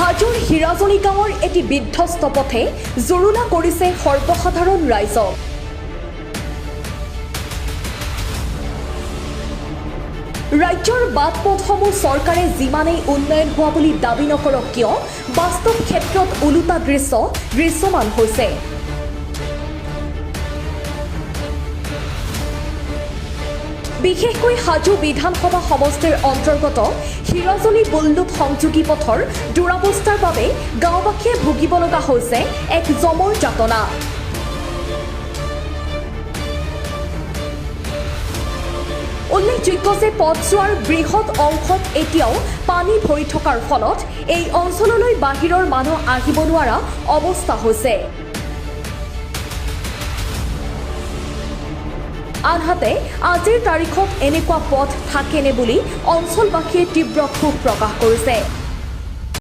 হাজোৰ হিৰাজনী গাঁৱৰ এটি বিধ্বস্ত পথে জুৰুলা কৰিছে সৰ্বসাধাৰণ ৰাইজক। ৰাজ্যৰ বাট পথসমূহ চৰকাৰে যিমানেই উন্নয়ন হোৱা বুলি দাবী নকৰক কিয় বাস্তৱ ক্ষেত্ৰত ওলোটা দৃশ্য দৃশ্যমান হৈছে। বিশেষকৈ হাজো বিধানসভা সমষ্টিৰ অন্তৰ্গত হিৰাজনী বুল্লুক সংযোগী পথৰ দুৰাৱস্থাৰ বাবে গাঁওবাসীয়ে ভুগিব লগা হৈছে এক জমৰ যাতনা। উল্লেখযোগ্য যে পথছোৱাৰ বৃহৎ অংশত এতিয়াও পানী ভৰি থকাৰ ফলত এই অঞ্চললৈ বাহিৰৰ মানুহ আহিব নোৱাৰা অৱস্থা হৈছে। আনহাতে আজিৰ তাৰিখত এনেকুৱা পথ থাকেনে বুলি অঞ্চলবাসীয়ে তীব্ৰ ক্ষোভ প্ৰকাশ কৰিছে।